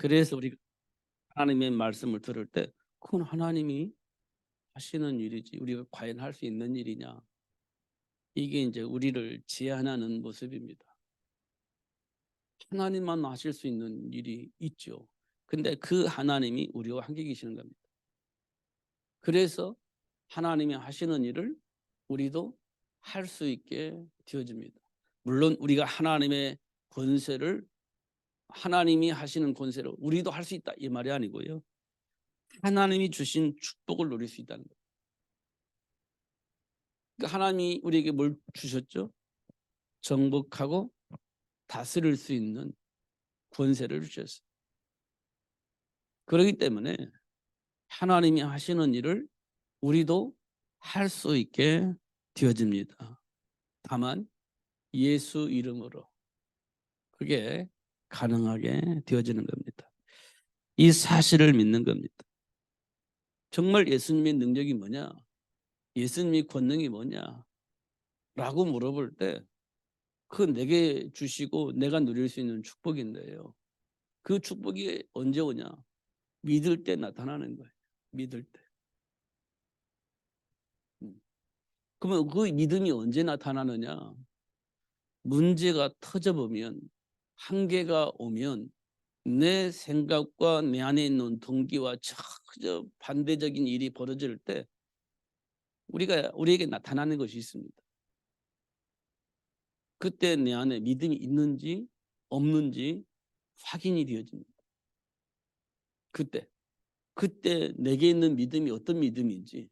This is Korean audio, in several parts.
그래서 우리가 하나님의 말씀을 들을 때 그건 하나님이 하시는 일이지 우리가 과연 할 수 있는 일이냐. 이게 이제 우리를 제한하는 모습입니다. 하나님만 하실 수 있는 일이 있죠. 근데 그 하나님이 우리와 함께 계시는 겁니다. 그래서 하나님이 하시는 일을 우리도 할 수 있게 되어집니다. 물론 우리가 하나님의 권세를 하나님이 하시는 권세를 우리도 할 수 있다 이 말이 아니고요. 하나님이 주신 축복을 누릴 수 있다는 거예요. 그러니까 하나님이 우리에게 뭘 주셨죠? 정복하고 다스릴 수 있는 권세를 주셨어요. 그렇기 때문에 하나님이 하시는 일을 우리도 할 수 있게 되어집니다. 다만 예수 이름으로 그게 가능하게 되어지는 겁니다. 이 사실을 믿는 겁니다. 정말 예수님의 능력이 뭐냐? 예수님의 권능이 뭐냐? 라고 물어볼 때 그 내게 주시고 내가 누릴 수 있는 축복인데요. 그 축복이 언제 오냐? 믿을 때 나타나는 거예요. 믿을 때. 그러면 그 믿음이 언제 나타나느냐? 문제가 터져보면 한계가 오면 내 생각과 내 안에 있는 동기와 저 반대적인 일이 벌어질 때 우리에게 나타나는 것이 있습니다. 그때 내 안에 믿음이 있는지 없는지 확인이 되어집니다. 그때 내게 있는 믿음이 어떤 믿음인지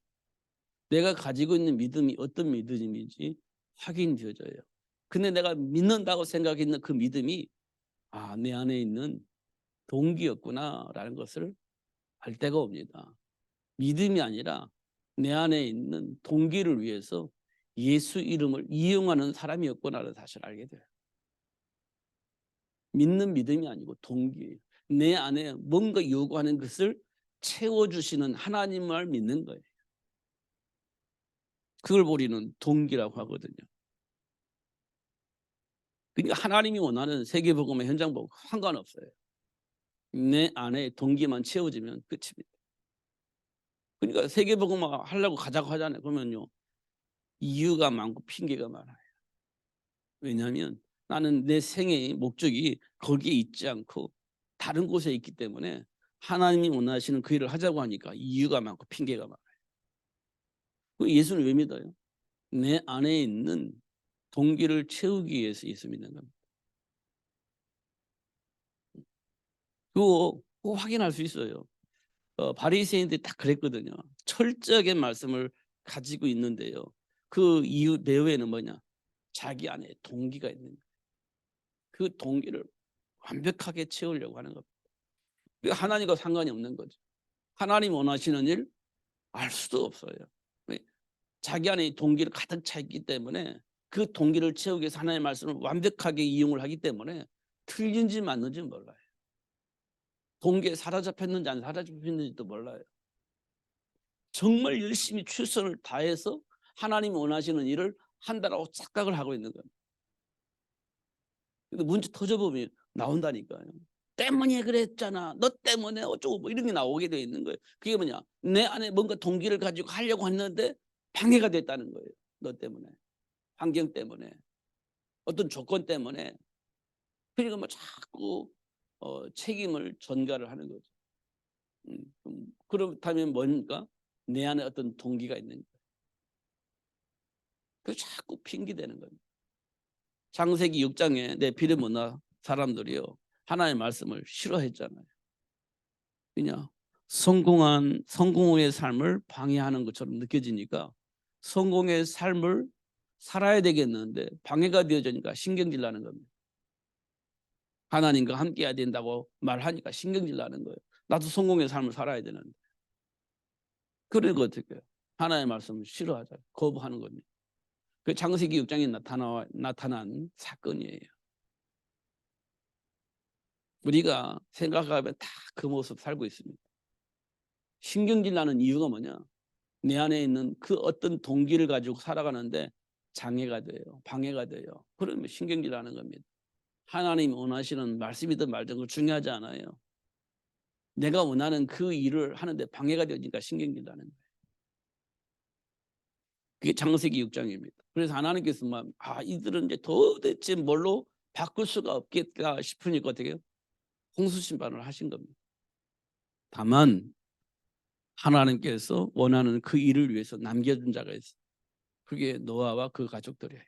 내가 가지고 있는 믿음이 어떤 믿음인지 확인되어져요. 근데 내가 믿는다고 생각했는 그 믿음이 내 안에 있는 동기였구나라는 것을 알 때가 옵니다. 믿음이 아니라 내 안에 있는 동기를 위해서 예수 이름을 이용하는 사람이었구나라는 사실을 알게 돼요. 믿는 믿음이 아니고 동기예요. 내 안에 뭔가 요구하는 것을 채워주시는 하나님을 믿는 거예요. 그걸 우리는 동기라고 하거든요. 그러니까 하나님이 원하는 세계복음의 현장복음 상관없어요. 내 안에 동기만 채워지면 끝입니다. 그러니까 세계복음 하려고 가자고 하잖아요. 그러면요. 이유가 많고 핑계가 많아요. 왜냐하면 나는 내 생애의 목적이 거기에 있지 않고 다른 곳에 있기 때문에 하나님이 원하시는 그 일을 하자고 하니까 이유가 많고 핑계가 많아요. 예수는 왜 믿어요? 내 안에 있는 동기를 채우기 위해서 예수 믿는 겁니다. 그거 확인할 수 있어요. 바리새인들이 다 그랬거든요. 철저하게 말씀을 가지고 있는데요. 그 이유 배후에는 뭐냐? 자기 안에 동기가 있는 거예요. 그 동기를 완벽하게 채우려고 하는 겁니다. 하나님과 상관이 없는 거죠. 하나님 원하시는 일 알 수도 없어요. 자기 안에 동기를 가득 차 있기 때문에 그 동기를 채우기 위해서 하나님의 말씀을 완벽하게 이용을 하기 때문에 틀린지 맞는지 몰라요. 동기에 사로잡혔는지 안 사로잡혔는지도 몰라요. 정말 열심히 최선을 다해서 하나님이 원하시는 일을 한다라고 착각을 하고 있는 겁니다. 근데 문제 터져보면 나온다니까요. 때문에 그랬잖아. 너 때문에 어쩌고 뭐 이런 게 나오게 돼 있는 거예요. 그게 뭐냐? 내 안에 뭔가 동기를 가지고 하려고 했는데 방해가 됐다는 거예요. 너 때문에. 환경 때문에. 어떤 조건 때문에. 그러니까 뭐 자꾸 책임을 전가를 하는 거죠. 그렇다면 뭔가 내 안에 어떤 동기가 있는 거예요. 그 자꾸 핑계대는 겁니다. 창세기 6장에 내 피를 못난 사람들이요. 하나님의 말씀을 싫어했잖아요. 그냥 성공의 삶을 방해하는 것처럼 느껴지니까 성공의 삶을 살아야 되겠는데 방해가 되어지니까 신경질 나는 겁니다. 하나님과 함께 해야 된다고 말하니까 신경질 나는 거예요. 나도 성공의 삶을 살아야 되는데. 그러니까 어떻게 해요? 하나님의 말씀을 싫어하잖아요. 거부하는 겁니다. 그 창세기 6장에 나타난 사건이에요. 우리가 생각하면 다 그 모습 살고 있습니다. 신경질 나는 이유가 뭐냐? 내 안에 있는 그 어떤 동기를 가지고 살아가는데 장애가 돼요. 방해가 돼요. 그러면 신경질 나는 겁니다. 하나님이 원하시는 말씀이든 말든 그 중요하지 않아요. 내가 원하는 그 일을 하는데 방해가 되니까 신경질나는 거예요. 그게 창세기 6장입니다. 그래서 하나님께서 이들은 이제 도대체 뭘로 바꿀 수가 없겠다 싶으니까 어떻게 해요? 홍수 심판을 하신 겁니다. 다만 하나님께서 원하는 그 일을 위해서 남겨준 자가 있어요. 그게 노아와 그 가족들이에요.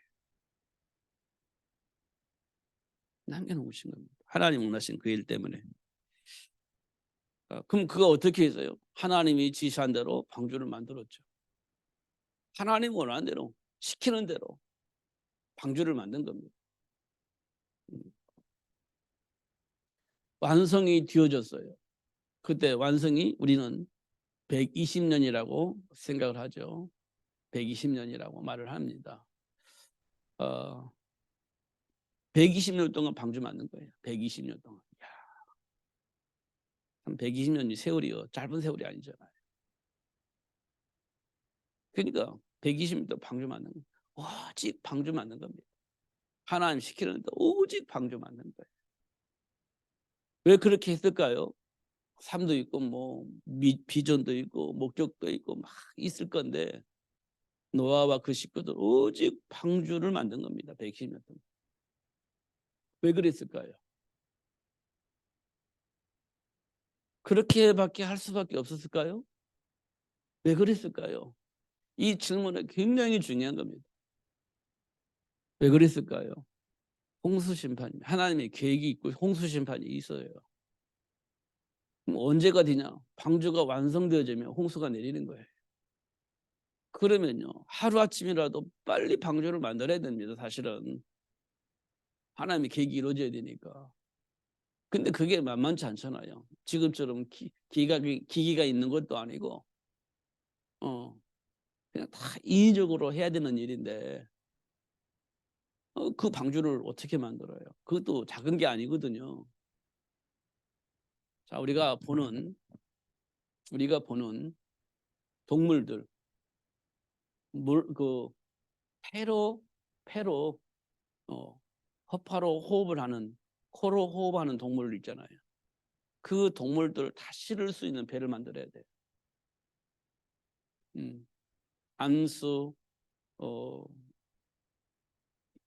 남겨놓으신 겁니다. 하나님 원하신 그 일 때문에. 그럼 그거 어떻게 했어요? 하나님이 지시한 대로 방주를 만들었죠. 하나님 원하는 대로, 시키는 대로 방주를 만든 겁니다. 완성이 되어졌어요. 그때 완성이 우리는 120년이라고 생각을 하죠. 120년이라고 말을 합니다. 120년 동안 방주 만든 거예요. 120년 동안. 야, 한 120년이 세월이요. 짧은 세월이 아니잖아요. 그러니까 120년 동안 방주 만든 거예요. 오직 방주 만든 겁니다. 하나님 시키는데 오직 방주 만든 거예요. 왜 그렇게 했을까요? 삶도 있고 비전도 있고 목적도 있고 막 있을 건데 노아와 그 식구들 오직 방주를 만든 겁니다. 120년 동안. 왜 그랬을까요? 그렇게밖에 할 수밖에 없었을까요? 왜 그랬을까요? 이 질문은 굉장히 중요한 겁니다. 왜 그랬을까요? 홍수 심판, 하나님의 계획이 있고 홍수 심판이 있어요. 그럼 언제가 되냐? 방주가 완성되어지면 홍수가 내리는 거예요. 그러면요, 하루아침이라도 빨리 방주를 만들어야 됩니다. 사실은 하나님의 계획이 이루어져야 되니까. 근데 그게 만만치 않잖아요. 지금처럼 기기가 있는 것도 아니고 그냥 다 인위적으로 해야 되는 일인데 그 방주를 어떻게 만들어요? 그것도 작은 게 아니거든요. 자, 우리가 동물들, 그 폐로 허파로 호흡을 하는, 코로 호흡하는 동물 있잖아요. 그 동물들 다 실을 수 있는 배를 만들어야 돼요. 암수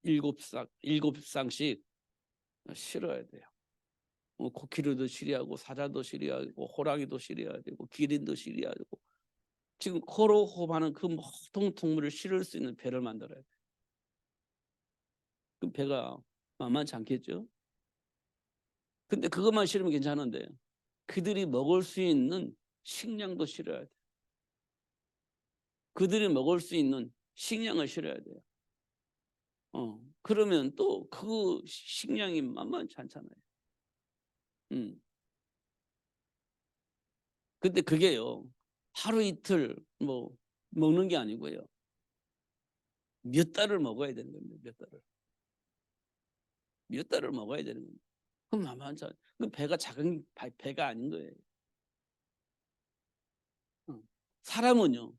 7쌍씩 실어야 돼요. 코끼리도 실어야하고 사자도 실어야하고 호랑이도 실어야 되고 기린도 실어야 되고 지금 코로 호흡하는 그 모든 동물을 실을 수 있는 배를 만들어야 돼요. 그 배가 만만치 않겠죠? 근데 그것만 실으면 괜찮은데 그들이 먹을 수 있는 식량도 실어야 돼요. 그들이 먹을 수 있는 식량을 실어야 돼요. 그러면 또 그 식량이 만만치 않잖아요. 음. 근데 그게요, 하루 이틀 먹는 게 아니고요. 몇 달을 먹어야 되는 겁니다. 몇 달을 먹어야 되는 겁니다. 그럼 만만치 않아요. 그 배가 작은 배가 아닌 거예요. 사람은요,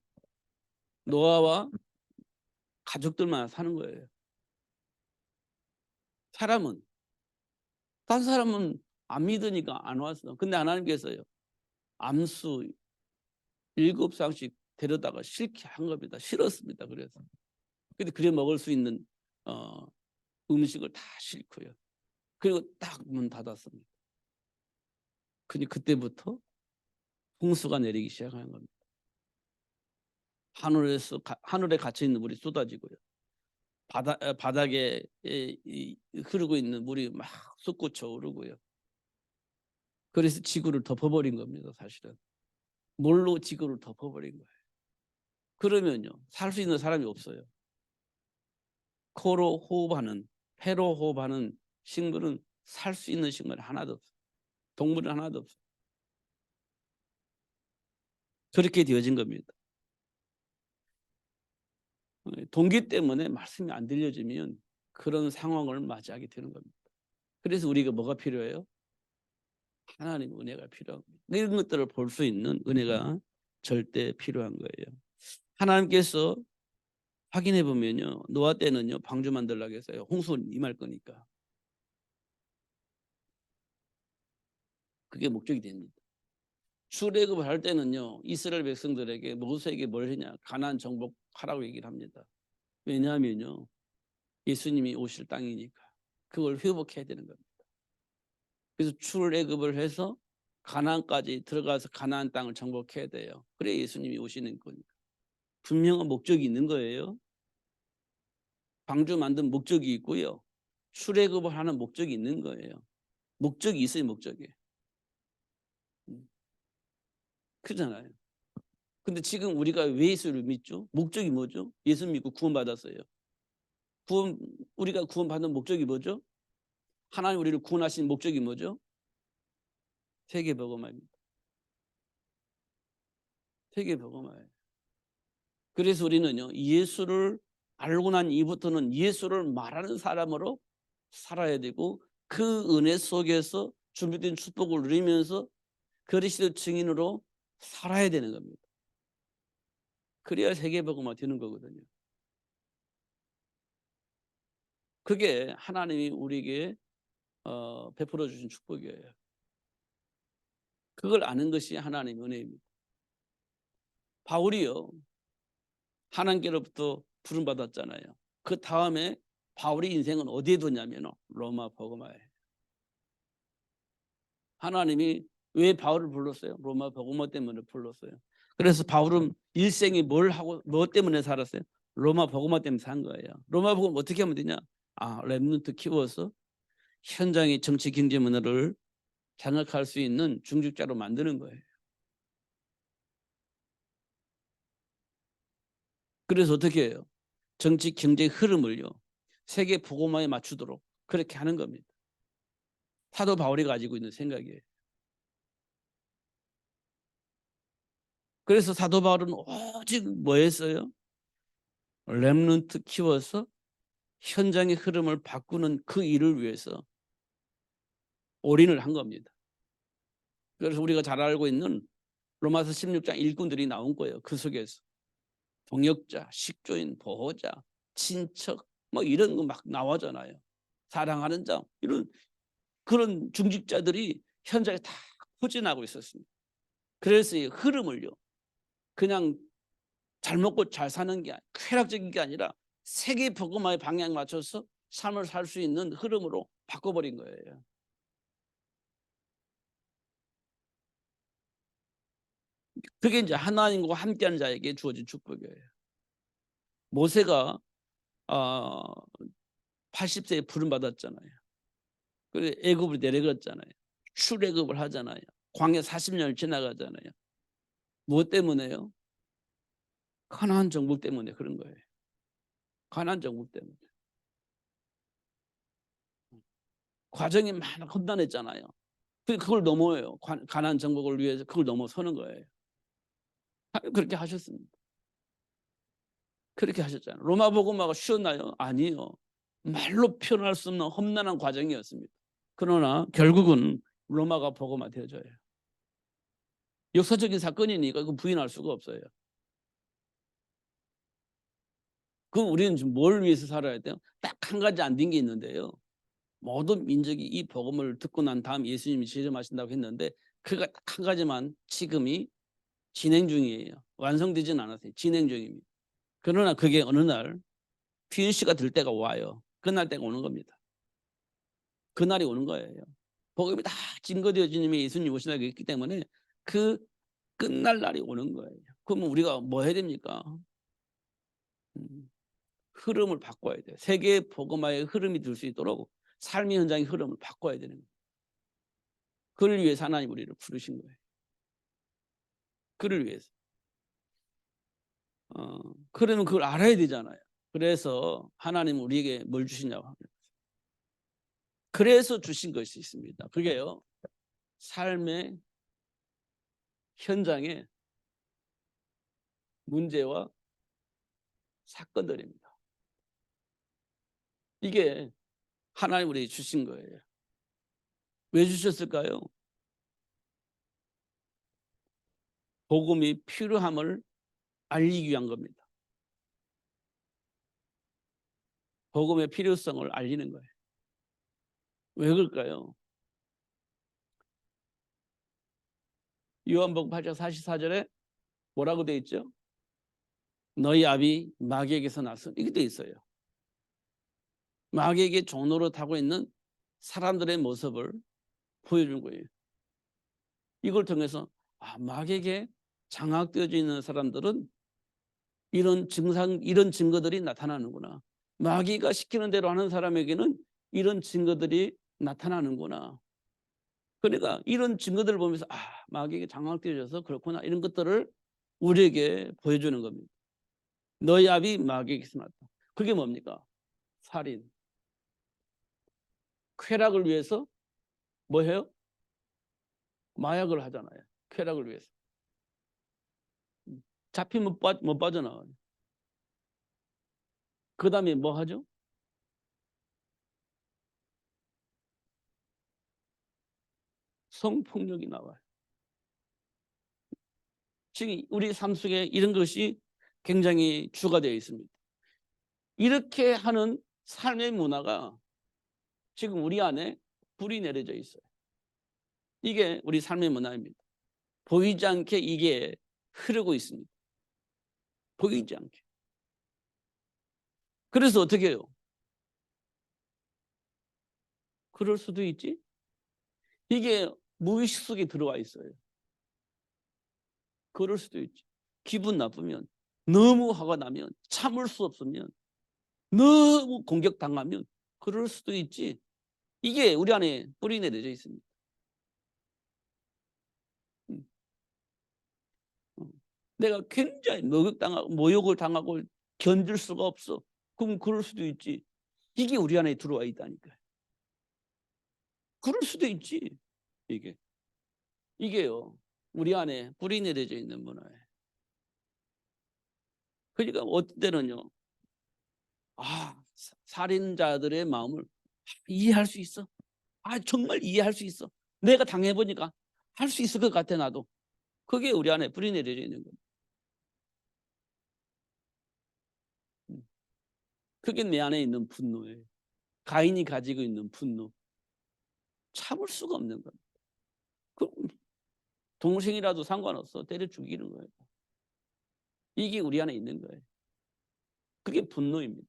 노아와 가족들만 사는 거예요. 사람은 딴 사람은 안 믿으니까 안 왔어. 근데 하나님께서요, 암수 7쌍씩 데려다가 싫게 한 겁니다. 싫었습니다. 그래서 근데 그래 먹을 수 있는 음식을 다 싫고요. 그리고 딱 문 닫았습니다. 근데 그때부터 홍수가 내리기 시작하는 겁니다. 하늘에 갇혀 있는 물이 쏟아지고요. 바닥에 흐르고 있는 물이 막 솟구쳐 오르고요. 그래서 지구를 덮어버린 겁니다. 사실은 물로 지구를 덮어버린 거예요. 그러면요, 살 수 있는 사람이 없어요. 코로 호흡하는, 폐로 호흡하는 식물은 살 수 있는 식물이 하나도 없어요. 동물은 하나도 없어요. 그렇게 되어진 겁니다. 동기 때문에 말씀이 안 들려지면 그런 상황을 맞이하게 되는 겁니다. 그래서 우리가 뭐가 필요해요? 하나님 은혜가 필요한 겁니다. 이런 것들을 볼 수 있는 은혜가 절대 필요한 거예요. 하나님께서 확인해 보면요, 노아 때는요 방주 만들라고 했어요. 홍수 임할 거니까. 그게 목적이 됩니다. 출애굽을 할 때는요, 이스라엘 백성들에게 모세에게 뭘 했냐? 가나안 정복하라고 얘기를 합니다. 왜냐하면요, 예수님이 오실 땅이니까 그걸 회복해야 되는 겁니다. 그래서 출애굽을 해서 가나안까지 들어가서 가나안 땅을 정복해야 돼요. 그래 예수님이 오시는 거니까. 분명한 목적이 있는 거예요. 방주 만든 목적이 있고요. 출애굽을 하는 목적이 있는 거예요. 목적이 있어요, 목적이. 그렇잖아요. 근데 지금 우리가 왜 예수를 믿죠? 목적이 뭐죠? 예수 믿고 구원받았어요. 우리가 구원받는 목적이 뭐죠? 하나님 우리를 구원하신 목적이 뭐죠? 세계복음화입니다. 세계복음화예요. 그래서 우리는요, 예수를 알고 난 이후부터는 예수를 말하는 사람으로 살아야 되고 그 은혜 속에서 준비된 축복을 누리면서 그리스도 증인으로 살아야 되는 겁니다. 그래야 세계복음화 되는 거거든요. 그게 하나님이 우리에게 베풀어 주신 축복이에요. 그걸 아는 것이 하나님의 은혜입니다. 바울이요, 하나님께로부터 부름받았잖아요. 그 다음에 바울의 인생은 어디에 뒀냐면 로마 복음화에. 하나님이 왜 바울을 불렀어요? 로마 복음화 때문에 불렀어요. 그래서 바울은 일생이 뭘 하고 뭐 때문에 살았어요? 로마 복음화 때문에 산 거예요. 로마 복음 어떻게 하면 되냐? 렘넌트 키워서 현장의 정치 경제 문화를 장악할 수 있는 중직자로 만드는 거예요. 그래서 어떻게 해요? 정치 경제 흐름을요, 세계 복음화에 맞추도록 그렇게 하는 겁니다. 사도 바울이 가지고 있는 생각이에요. 그래서 사도 바울은 오직 뭐 했어요? 렘넌트 키워서 현장의 흐름을 바꾸는 그 일을 위해서 올인을 한 겁니다. 그래서 우리가 잘 알고 있는 로마서 16장 일꾼들이 나온 거예요. 그 속에서 동역자, 식조인, 보호자, 친척 뭐 이런 거 막 나오잖아요. 사랑하는 자 이런 그런 중직자들이 현장에 다 포진하고 있었습니다. 그래서 이 흐름을요, 그냥 잘 먹고 잘 사는 게 쾌락적인 게 아니라 세계 복음화의 방향에 맞춰서 삶을 살 수 있는 흐름으로 바꿔버린 거예요. 그게 이제 하나님과 함께하는 자에게 주어진 축복이에요. 모세가 80세에 부름 받았잖아요. 그래 애굽으로 내려갔잖아요. 출애굽을 하잖아요. 광야 40년을 지나가잖아요. 무엇 때문에요? 가나안 정복 때문에 그런 거예요. 가나안 정복 때문에. 과정이 많아 험난했잖아요. 그걸 넘어요. 가나안 정복을 위해서 그걸 넘어서는 거예요. 그렇게 하셨습니다. 그렇게 하셨잖아요. 로마 복음화가 쉬웠나요? 아니요. 말로 표현할 수 없는 험난한 과정이었습니다. 그러나 결국은 로마가 복음화 되어져요. 역사적인 사건이니까 그 부인할 수가 없어요. 그럼 우리는 지금 뭘 위해서 살아야 돼요? 딱 한 가지 안 된 게 있는데요. 모든 민족이 이 복음을 듣고 난 다음 예수님이 재림하신다고 했는데 그가 딱 한 가지만 지금이 진행 중이에요. 완성되지는 않았어요. 진행 중입니다. 그러나 그게 어느 날 피니시가 될 때가 와요. 그날 때가 오는 겁니다. 그날이 오는 거예요. 복음이 다 증거되어지면 예수님 오신다고 했기 때문에 그 끝날 날이 오는 거예요. 그러면 우리가 뭐 해야 됩니까? 음, 흐름을 바꿔야 돼요. 세계 복음화의 흐름이 될 수 있도록 삶의 현장의 흐름을 바꿔야 되는 거예요. 그를 위해서 하나님 우리를 부르신 거예요. 그를 위해서. 그러면 그걸 알아야 되잖아요. 그래서 하나님은 우리에게 뭘 주시냐고 합니다. 그래서 주신 것이 있습니다. 그게요, 삶의 현장의 문제와 사건들입니다. 이게 하나님 우리에게 주신 거예요. 왜 주셨을까요? 복음이 필요함을 알리기 위한 겁니다. 복음의 필요성을 알리는 거예요. 왜 그럴까요? 요한복음 8장 44절에 뭐라고 돼 있죠? 너희 아비 마귀에게서 났으니 이게 돼 있어요. 마귀에게 종로로 타고 있는 사람들의 모습을 보여준 거예요. 이걸 통해서 마귀에게 장악되어져 있는 사람들은 이런 증상, 이런 증거들이 나타나는구나. 마귀가 시키는 대로 하는 사람에게는 이런 증거들이 나타나는구나. 그러니까 이런 증거들을 보면서 마귀에게 장악되어져서 그렇구나. 이런 것들을 우리에게 보여주는 겁니다. 너희 아비 마귀에게서 났다. 그게 뭡니까? 살인. 쾌락을 위해서 뭐 해요? 마약을 하잖아요. 쾌락을 위해서. 잡히면 못 빠져나와요. 그 다음에 뭐 하죠? 성폭력이 나와요. 지금 우리 삶 속에 이런 것이 굉장히 주가 되어 있습니다. 이렇게 하는 삶의 문화가 지금 우리 안에 불이 내려져 있어요. 이게 우리 삶의 문화입니다. 보이지 않게 이게 흐르고 있습니다. 보이지 않게. 그래서 어떻게 해요? 그럴 수도 있지. 이게 무의식 속에 들어와 있어요. 그럴 수도 있지. 기분 나쁘면, 너무 화가 나면, 참을 수 없으면, 너무 공격당하면 그럴 수도 있지. 이게 우리 안에 뿌리 내려져 있습니다. 음. 내가 굉장히 모욕을 당하고 견딜 수가 없어. 그럼 그럴 수도 있지. 이게 우리 안에 들어와 있다니까요. 그럴 수도 있지. 이게요. 우리 안에 뿌리 내려져 있는 문화예요. 그러니까 어떤 때는요. 살인자들의 마음을 이해할 수 있어. 정말 이해할 수 있어. 내가 당해보니까 할 수 있을 것 같아 나도. 그게 우리 안에 뿌리 내려져 있는 거예요. 그게 내 안에 있는 분노예요. 가인이 가지고 있는 분노. 참을 수가 없는 겁니다. 그럼 동생이라도 상관없어. 때려 죽이는 거예요. 이게 우리 안에 있는 거예요. 그게 분노입니다.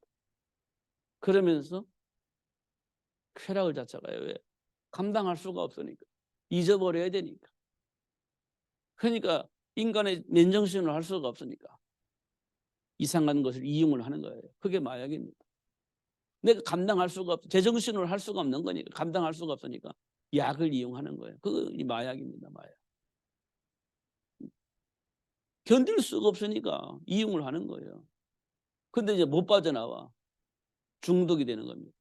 그러면서 쾌락을 쫓아가요. 왜? 감당할 수가 없으니까. 잊어버려야 되니까. 그러니까 인간의 맨정신을 할 수가 없으니까 이상한 것을 이용을 하는 거예요. 그게 마약입니다. 내가 감당할 수가 없어. 제정신을 할 수가 없는 거니까. 감당할 수가 없으니까 약을 이용하는 거예요. 그게 마약입니다. 마약. 견딜 수가 없으니까 이용을 하는 거예요. 근데 이제 못 빠져나와. 중독이 되는 겁니다.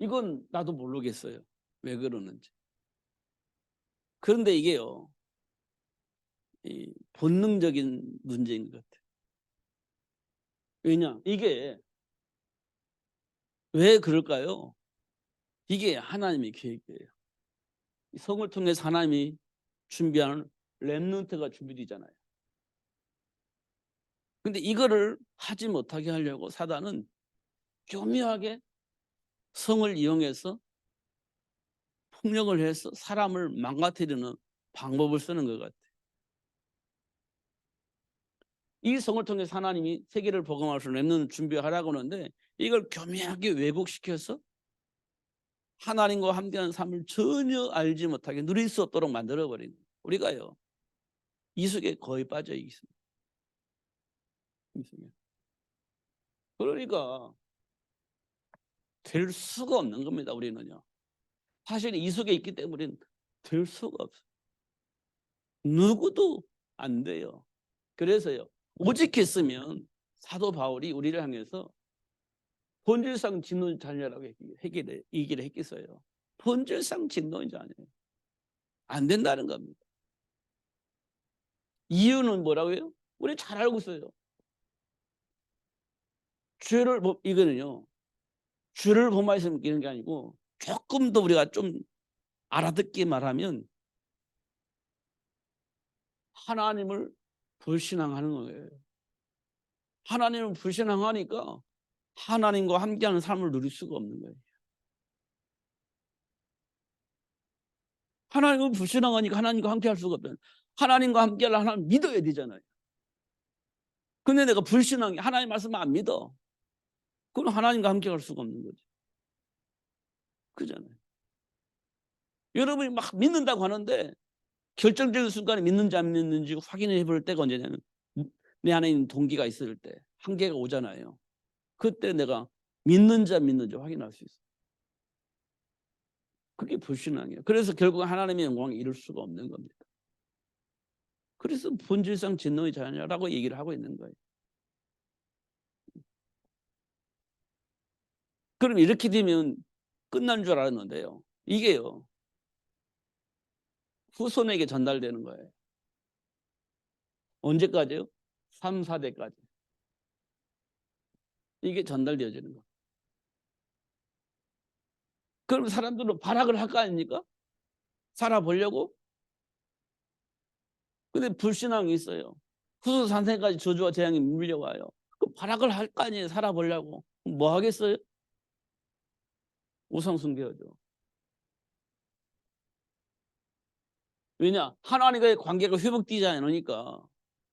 이건 나도 모르겠어요. 왜 그러는지. 그런데 이게요. 이 본능적인 문제인 것 같아요. 왜냐? 이게 왜 그럴까요? 이게 하나님의 계획이에요. 성을 통해서 하나님이 준비하는 렘넌트가 준비되잖아요. 근데 이거를 하지 못하게 하려고 사단은 교묘하게 성을 이용해서 폭력을 해서 사람을 망가뜨리는 방법을 쓰는 것 같아요. 이 성을 통해서 하나님이 세계를 복음할 수 렘넌트 준비하라고 하는데 이걸 교묘하게 왜곡시켜서 하나님과 함께하는 삶을 전혀 알지 못하게 누릴 수 없도록 만들어버리는 우리가요. 이 속에 거의 빠져 있습니다. 그러니까 될 수가 없는 겁니다. 우리는요. 사실 이 속에 있기 때문에 될 수가 없어요. 누구도 안 돼요. 그래서요. 오직 했으면 사도 바울이 우리를 향해서 본질상 진노 자녀라고 얘기를 했겠어요. 본질상 진노자 아니에요. 안 된다는 겁니다. 이유는 뭐라고요? 우리 잘 알고 있어요. 이거는요. 죄를 범하여서 느끼는 게 아니고 조금 더 우리가 좀 알아듣게 말하면 하나님을 불신앙하는 거예요. 하나님을 불신앙하니까 하나님과 함께하는 삶을 누릴 수가 없는 거예요. 하나님을 불신앙하니까 하나님과 함께 할 수가 없잖아요. 하나님과 함께 하려면 하나님 믿어야 되잖아요. 근데 내가 불신앙이 하나님 말씀을 안 믿어. 그럼 하나님과 함께 할 수가 없는 거죠. 그잖아요. 여러분이 막 믿는다고 하는데 결정적인 순간에 믿는지 안 믿는지 확인해 볼 때가 언제냐면 내 안에 있는 동기가 있을 때 한계가 오잖아요. 그때 내가 믿는지 안 믿는지 확인할 수 있어요. 그게 불신앙이에요. 그래서 결국 하나님의 영광을 이룰 수가 없는 겁니다. 그래서 본질상 진노의 자녀라고 얘기를 하고 있는 거예요. 그럼 이렇게 되면 끝난 줄 알았는데요. 이게요. 후손에게 전달되는 거예요. 언제까지요? 3, 4대까지. 이게 전달되어지는 거예요. 그럼 사람들은 발악을 할 거 아닙니까? 살아보려고? 근데 불신앙이 있어요. 후손 3세까지 저주와 재앙이 밀려와요. 그 발악을 할 거 아니에요. 살아보려고. 뭐 하겠어요? 우상 숭배하죠. 왜냐? 하나님과의 관계가 회복되지 않으니까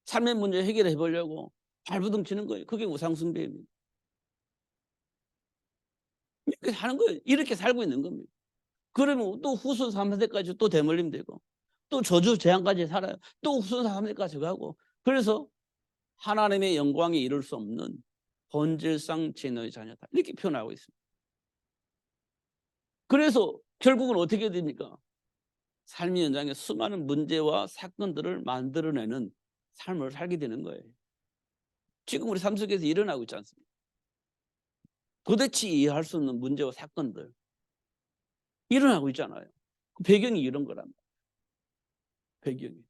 삶의 문제 해결해 보려고 발부둥 치는 거예요. 그게 우상 숭배입니다. 이렇게 사는 거예요. 이렇게 살고 있는 겁니다. 그러면 또 후손 3세까지 또 대물림 되고 또 저주 재앙까지 살아요. 또 후손 3세까지 가고. 그래서 하나님의 영광에 이룰 수 없는 본질상 진노의 자녀다. 이렇게 표현하고 있습니다. 그래서 결국은 어떻게 됩니까? 삶의 현장에 수많은 문제와 사건들을 만들어내는 삶을 살게 되는 거예요. 지금 우리 삶 속에서 일어나고 있지 않습니까? 도대체 이해할 수 없는 문제와 사건들 일어나고 있잖아요. 그 배경이 이런 거랍니다. 배경이.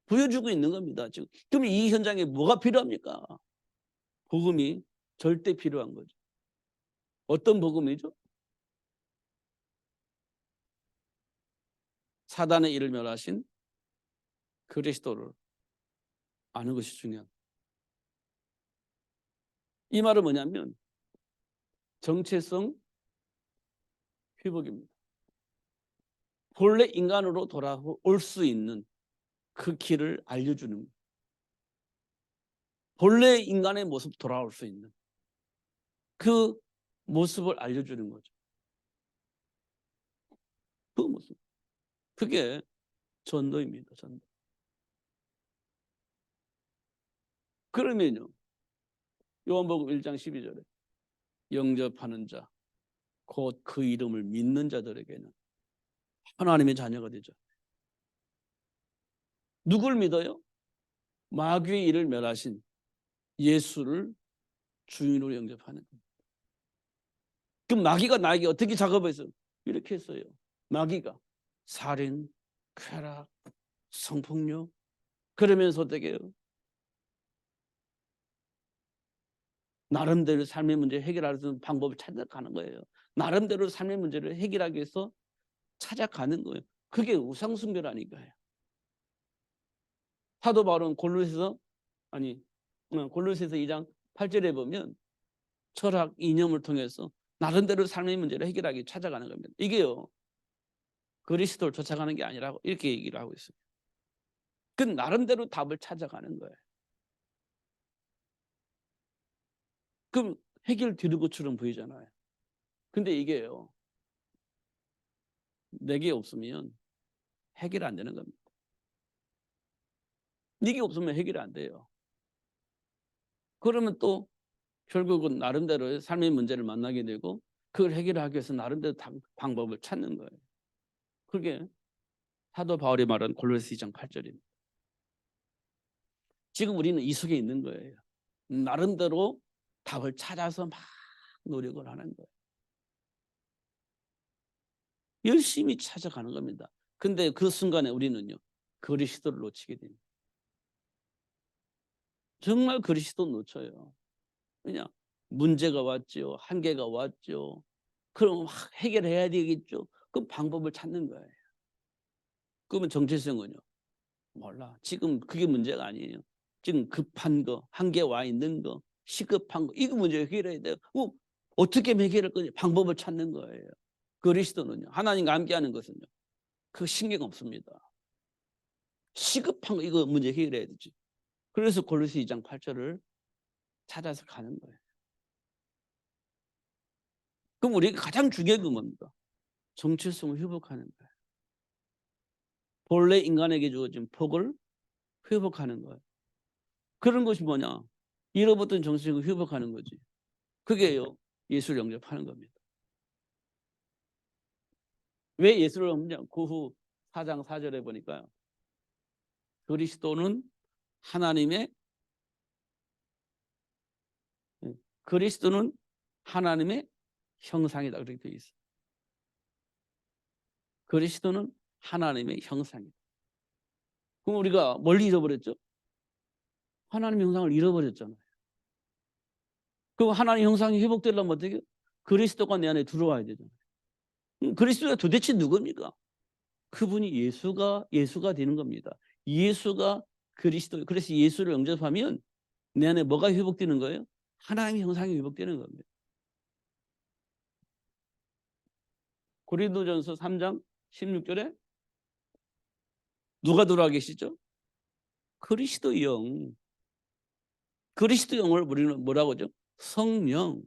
보여주고 있는 겁니다. 지금. 그럼 이 현장에 뭐가 필요합니까? 복음이 절대 필요한 거죠. 어떤 복음이죠? 사단의 일을 멸하신 그리스도를 아는 것이 중요합니다. 이 말은 뭐냐면 정체성 회복입니다. 본래 인간으로 돌아올 수 있는 그 길을 알려주는 거예요. 본래 인간의 모습 돌아올 수 있는 그 모습을 알려주는 거죠. 그 모습. 그게 전도입니다. 전도. 그러면요. 요한복음 1장 12절에 영접하는 자, 곧 그 이름을 믿는 자들에게는 하나님의 자녀가 되죠. 누굴 믿어요? 마귀의 일을 멸하신 예수를 주인으로 영접하는 겁니다. 그럼 마귀가 나에게 어떻게 작업했어요? 이렇게 했어요. 마귀가 살인, 쾌락, 성폭력 그러면서 어떻게 해요? 나름대로 삶의 문제 해결할 수 있는 방법을 찾아가는 거예요. 나름대로 삶의 문제를 해결하기 위해서 찾아가는 거예요. 그게 우상숭배라니까요. 사도 바울은 골로새서 2장 8절에 보면 철학 이념을 통해서 나름대로 삶의 문제를 해결하기 찾아가는 겁니다. 이게요. 그리스도를 쫓아가는 게 아니라고 이렇게 얘기를 하고 있습니다. 그 나름대로 답을 찾아가는 거예요. 그럼 해결되는 것처럼 보이잖아요. 근데 이게요. 내게 없으면 해결 안 되는 겁니다. 네게 없으면 해결이 안 돼요. 그러면 또 결국은 나름대로의 삶의 문제를 만나게 되고 그걸 해결하기 위해서 나름대로 방법을 찾는 거예요. 그게 사도 바울이 말한 골로새 2장 8절입니다. 지금 우리는 이 속에 있는 거예요. 나름대로 답을 찾아서 막 노력을 하는 거예요. 열심히 찾아가는 겁니다. 근데 그 순간에 우리는요. 그리스도를 놓치게 됩니다. 정말 그리스도 놓쳐요. 왜냐? 문제가 왔죠. 한계가 왔죠. 그럼 막 해결해야 되겠죠. 그 방법을 찾는 거예요. 그러면 정체성은요. 몰라. 지금 그게 문제가 아니에요. 지금 급한 거, 한계 와 있는 거, 시급한 거 이거 문제 해결해야 돼요. 어떻게 해결할 거냐 방법을 찾는 거예요. 그리스도는요. 하나님과 함께하는 것은요. 그 신경 없습니다. 시급한 거 이거 문제 해결해야 되지. 그래서 골로새 2장 8절을 찾아서 가는 거예요. 그럼 우리가 가장 중요한 건 뭡니까? 정체성을 회복하는 거예요. 본래 인간에게 주어진 복을 회복하는 거예요. 그런 것이 뭐냐? 잃어버렸던 정체성을 회복하는 거지. 그게요, 예수를 영접하는 겁니다. 왜 예수를 영접하냐? 그 후 4장 4절에 보니까요. 그리스도는 하나님의 형상이다. 그렇게 되어 있어요. 그리스도는 하나님의 형상이다. 그럼 우리가 뭘 잃어버렸죠? 하나님의 형상을 잃어버렸잖아요. 그럼 하나님의 형상이 회복되려면 어떻게? 그리스도가 내 안에 들어와야 되잖아요. 그리스도가 도대체 누굽니까? 그분이 예수가 되는 겁니다. 예수가 그리스도. 그래서 예수를 영접하면 내 안에 뭐가 회복되는 거예요? 하나님의 형상이 회복되는 겁니다. 고린도전서 3장 16절에 누가 들어와 계시죠? 그리스도 영. 그리스도 영을 우리는 뭐라고 하죠? 성령.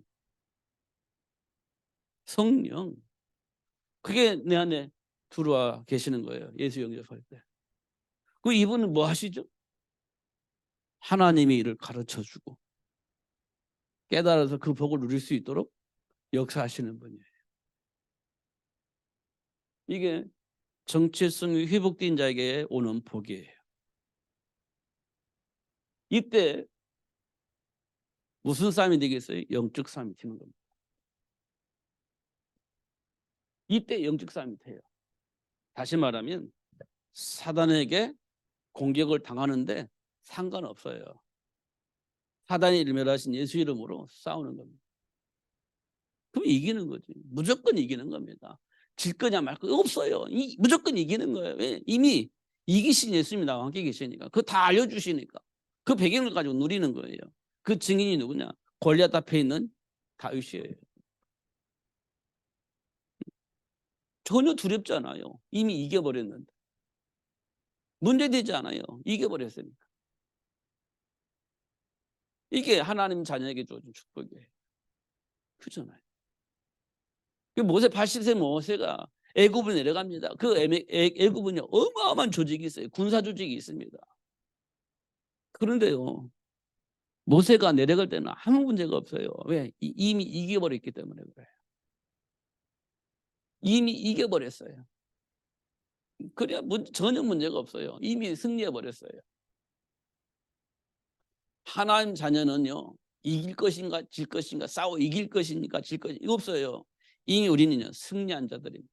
그게 내 안에 들어와 계시는 거예요. 예수 영접할 때. 그 이분은 뭐 하시죠? 하나님의 일을 가르쳐 주고 깨달아서 그 복을 누릴 수 있도록 역사하시는 분이에요. 이게 정체성이 회복된 자에게 오는 복이에요. 이때 무슨 싸움이 되겠어요? 영적 싸움이 되는 겁니다. 이때 영적 싸움이 돼요. 다시 말하면 사단에게 공격을 당하는데 상관없어요. 사단이 일멸하신 예수 이름으로 싸우는 겁니다. 그럼 이기는 거지. 무조건 이기는 겁니다. 질 거냐 말 거 없어요. 무조건 이기는 거예요. 왜? 이미 이기신 예수님이 나와 함께 계시니까. 그거 다 알려주시니까. 그 배경을 가지고 누리는 거예요. 그 증인이 누구냐? 골리앗 앞에 있는 다윗이에요. 전혀 두렵지 않아요. 이미 이겨버렸는데. 문제되지 않아요. 이겨버렸으니까. 이게 하나님 자녀에게 주어진 축복이에요. 그렇잖아요. 모세 80세 모세가 애굽을 내려갑니다. 그 애굽은요 어마어마한 조직이 있어요. 군사 조직이 있습니다. 그런데요 모세가 내려갈 때는 아무 문제가 없어요. 왜? 이미 이겨버렸기 때문에 그래요. 이미 이겨버렸어요. 그래야 전혀 문제가 없어요. 이미 승리해버렸어요. 하나님 자녀는요 이길 것인가 질 것인가 싸워 이길 것인가 질 것인가 없어요. 이미 우리는요 승리한 자들입니다.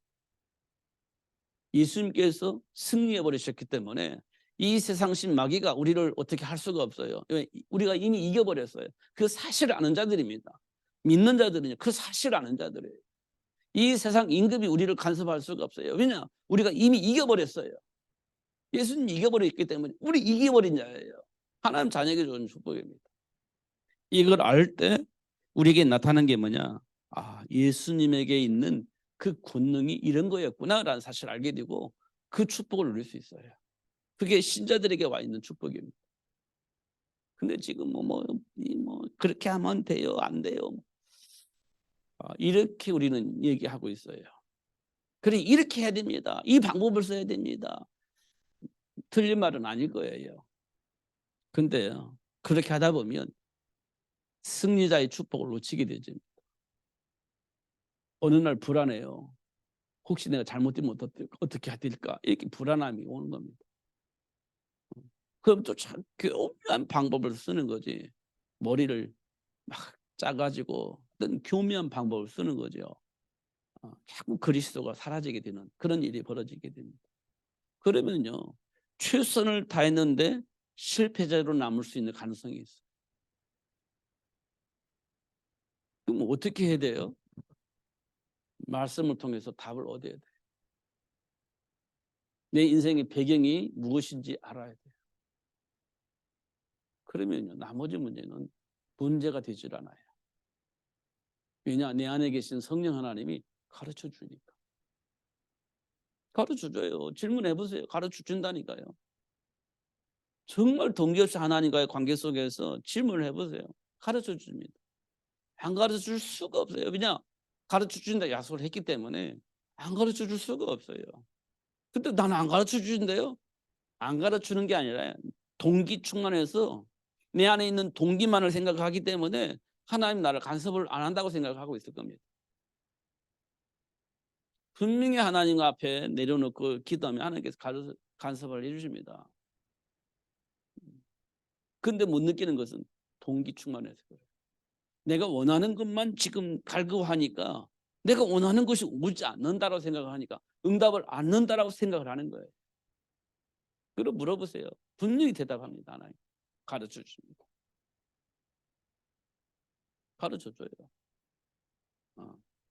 예수님께서 승리해 버리셨기 때문에 이 세상신 마귀가 우리를 어떻게 할 수가 없어요. 우리가 이미 이겨버렸어요. 그 사실을 아는 자들입니다. 믿는 자들은요 그 사실을 아는 자들이에요. 이 세상 임금이 우리를 간섭할 수가 없어요. 왜냐? 우리가 이미 이겨버렸어요. 예수님 이겨버렸기 때문에 우리 이겨버린 자예요. 하나님 자녀에게 주는 축복입니다. 이걸 알 때 우리에게 나타나는 게 뭐냐? 아, 예수님에게 있는 그 권능이 이런 거였구나라는 사실을 알게 되고 그 축복을 누릴 수 있어요. 그게 신자들에게 와 있는 축복입니다. 근데 지금 그렇게 하면 돼요, 안 돼요. 이렇게 우리는 얘기하고 있어요. 그래 이렇게 해야 됩니다. 이 방법을 써야 됩니다. 틀린 말은 아닐 거예요. 근데요, 그렇게 하다 보면 승리자의 축복을 놓치게 되죠. 어느 날 불안해요. 혹시 내가 잘못되면 어떻게 해야 될까? 이렇게 불안함이 오는 겁니다. 그럼 또 참 교묘한 방법을 쓰는 거지. 머리를 막 짜가지고 어떤 교묘한 방법을 쓰는 거죠. 자꾸 그리스도가 사라지게 되는 그런 일이 벌어지게 됩니다. 그러면요 최선을 다했는데 실패자로 남을 수 있는 가능성이 있어요. 그럼 어떻게 해야 돼요? 말씀을 통해서 답을 얻어야 돼요. 내 인생의 배경이 무엇인지 알아야 돼요. 그러면요 나머지 문제는 문제가 되질 않아요. 왜냐? 내 안에 계신 성령 하나님이 가르쳐 주니까. 가르쳐줘요. 질문해 보세요. 가르쳐준다니까요. 정말 동기 없이 하나님과의 관계 속에서 질문을 해보세요. 가르쳐줍니다. 안 가르쳐줄 수가 없어요. 왜냐? 가르쳐준다 약속을 했기 때문에 안 가르쳐줄 수가 없어요. 근데 나는 안 가르쳐주는데요. 안 가르치는 게 아니라 동기 충만해서 내 안에 있는 동기만을 생각하기 때문에 하나님 나를 간섭을 안 한다고 생각을 하고 있을 겁니다. 분명히 하나님 앞에 내려놓고 기도하면 하나님께서 간섭을 해주십니다. 근데 못 느끼는 것은 동기 충만해서 그래요. 내가 원하는 것만 지금 갈구하니까 내가 원하는 것이 오지 않는다라고 생각을 하니까 응답을 않는다라고 생각을 하는 거예요. 그럼 물어보세요. 분명히 대답합니다. 하나님 가르쳐 주십니다. 가르쳐 줘요.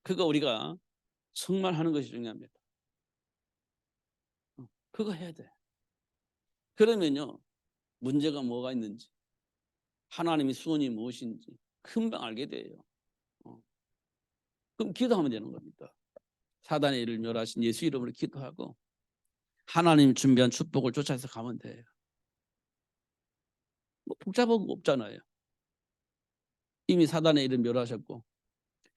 그거 우리가 정말 하는 것이 중요합니다. 그거 해야 돼. 그러면요 문제가 뭐가 있는지 하나님의 수원이 무엇인지 금방 알게 돼요. 그럼 기도하면 되는 겁니다. 사단의 일을 멸하신 예수 이름으로 기도하고 하나님 준비한 축복을 쫓아서 가면 돼요. 뭐 복잡한 거 없잖아요. 이미 사단의 일을 멸하셨고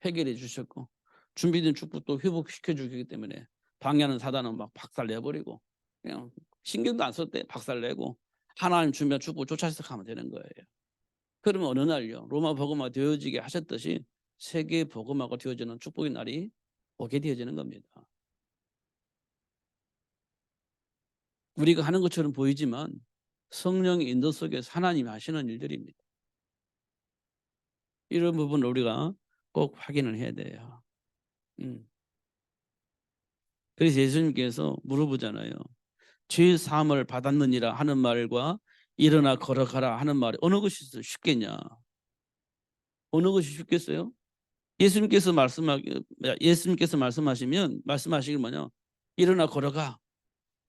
해결해 주셨고 준비된 축복도 회복시켜 주기 때문에 방해하는 사단은 막 박살내버리고 그냥 신경도 안 쓸 때 박살내고 하나님 준비한 축복 쫓아서 가면 되는 거예요. 그러면 어느 날요 로마 복음화 되어지게 하셨듯이 세계 복음화가 되어지는 축복의 날이 오게 되어지는 겁니다. 우리가 하는 것처럼 보이지만 성령의 인도 속에서 하나님이 하시는 일들입니다. 이런 부분을 우리가 꼭 확인을 해야 돼요. 그래서 예수님께서 물어보잖아요. 죄 사함을 받았느니라 하는 말과 일어나 걸어가라 하는 말이 어느 것이 쉽겠냐? 어느 것이 쉽겠어요? 예수님께서 말씀하시길 뭐냐? 일어나 걸어가.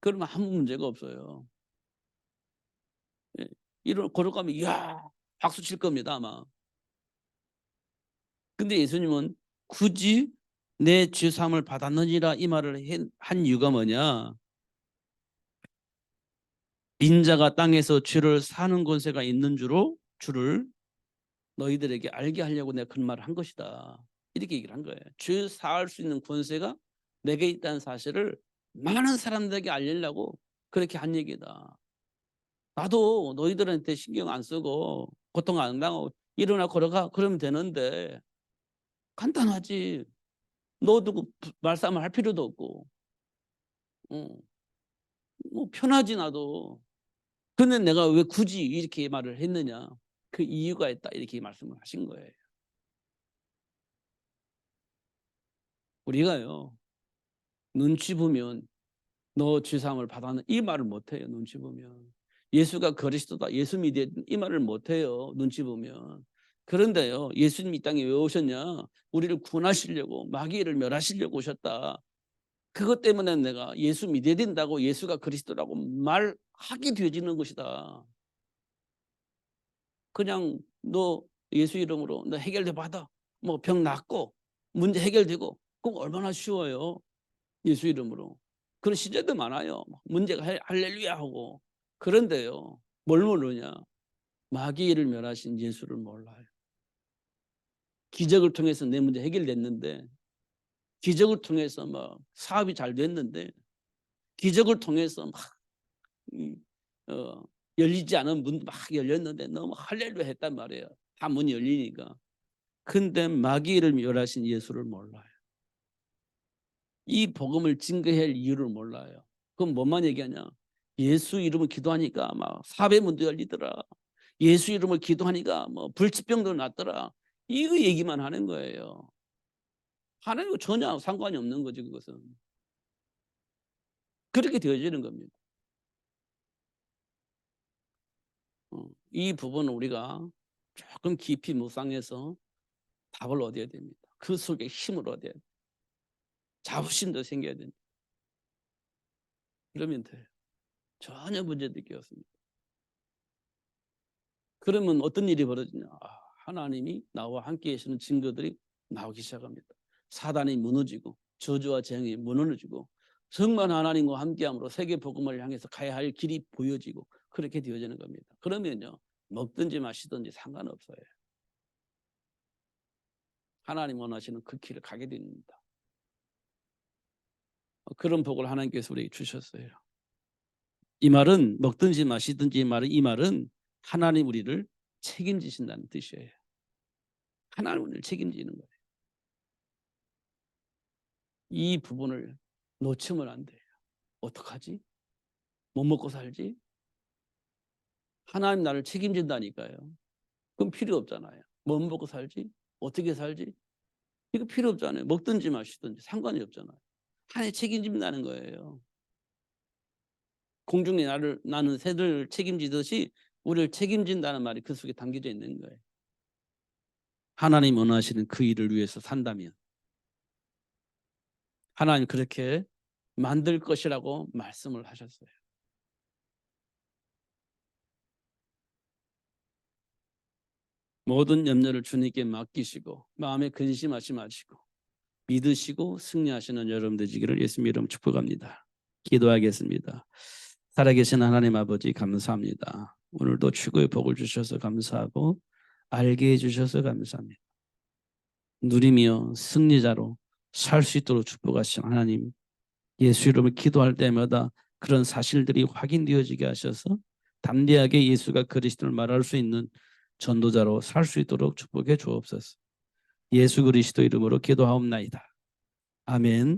그러면 아무 문제가 없어요. 예. 일어나 걸어가면 이야 박수 칠 겁니다 아마. 근데 예수님은 굳이 내 죄 사함을 받았느니라 이 말을 한 이유가 뭐냐? 인자가 땅에서 죄를 사는 권세가 있는 줄을 너희들에게 알게 하려고 내가 그런 말을 한 것이다. 이렇게 얘기를 한 거예요. 죄 사할 수 있는 권세가 내게 있다는 사실을 많은 사람들에게 알리려고 그렇게 한 얘기다. 나도 너희들한테 신경 안 쓰고 고통 안 당하고 일어나 걸어가 그러면 되는데 간단하지. 너도 말싸움을 할 필요도 없고 뭐 편하지 나도. 근데 내가 왜 굳이 이렇게 말을 했느냐. 그 이유가 있다 이렇게 말씀을 하신 거예요. 우리가요 눈치 보면 너 죄사함을 받았는 이 말을 못해요. 눈치 보면. 예수가 그리스도다 예수 믿어야 이 말을 못해요. 눈치 보면. 그런데요 예수님이 이 땅에 왜 오셨냐. 우리를 구원하시려고 마귀를 멸하시려고 오셨다. 그것 때문에 내가 예수 믿어야 된다고 예수가 그리스도라고 말하게 되어지는 것이다. 그냥 너 예수 이름으로 너 해결돼 받아. 뭐 병 낫고 문제 해결되고 그거 얼마나 쉬워요. 예수 이름으로. 그런 시대도 많아요. 문제가 할렐루야 하고. 그런데요. 뭘 모르냐. 마귀를 멸하신 예수를 몰라요. 기적을 통해서 내 문제 해결됐는데 기적을 통해서 막 사업이 잘 됐는데 기적을 통해서 막 열리지 않은 문 막 열렸는데 너무 할렐루야 했단 말이에요. 다 문이 열리니까. 근데 마귀를 멸하신 예수를 몰라요. 이 복음을 증거할 이유를 몰라요. 그럼 뭐만 얘기하냐? 예수 이름을 기도하니까 막 사배 문도 열리더라. 예수 이름을 기도하니까 뭐 불치병도 낫더라. 이거 얘기만 하는 거예요. 하나님과 전혀 상관이 없는 거지 그것은. 그렇게 되어지는 겁니다. 이 부분은 우리가 조금 깊이 묵상해서 답을 얻어야 됩니다. 그 속에 힘을 얻어야 돼요. 자부심도 생겨야 됩니다. 그러면 돼요. 전혀 문제될 게 없습니다. 그러면 어떤 일이 벌어지냐. 하나님이 나와 함께 계시는 증거들이 나오기 시작합니다. 사단이 무너지고 저주와 재앙이 무너지고 정말 하나님과 함께함으로 세계 복음을 향해서 가야 할 길이 보여지고 그렇게 되어지는 겁니다. 그러면요, 먹든지 마시든지 상관없어요. 하나님 원하시는 그 길을 가게 됩니다. 그런 복을 하나님께서 우리에게 주셨어요. 이 말은 먹든지 마시든지 이 말은 하나님 우리를 책임지신다는 뜻이에요. 하나님 우리를 책임지는 거예요. 이 부분을 놓치면 안 돼요. 어떡하지? 못 먹고 살지? 하나님 나를 책임진다니까요. 그럼 필요 없잖아요. 못 먹고 살지? 어떻게 살지? 이거 필요 없잖아요. 먹든지 마시든지 상관이 없잖아요. 하나님 책임진다는 거예요. 공중에 나는 새를 책임지듯이 우리를 책임진다는 말이 그 속에 담겨져 있는 거예요. 하나님 원하시는 그 일을 위해서 산다면 하나님 그렇게 만들 것이라고 말씀을 하셨어요. 모든 염려를 주님께 맡기시고 마음에 근심하지 마시고 믿으시고 승리하시는 여러분 되시기를 예수님 이름 축복합니다. 기도하겠습니다. 살아계신 하나님 아버지 감사합니다. 오늘도 최고의 복을 주셔서 감사하고 알게 해주셔서 감사합니다. 누리며 승리자로 살 수 있도록 축복하신 하나님, 예수 이름을 기도할 때마다 그런 사실들이 확인되어지게 하셔서 담대하게 예수가 그리스도를 말할 수 있는 전도자로 살 수 있도록 축복해 주옵소서. 예수 그리스도 이름으로 기도하옵나이다. 아멘.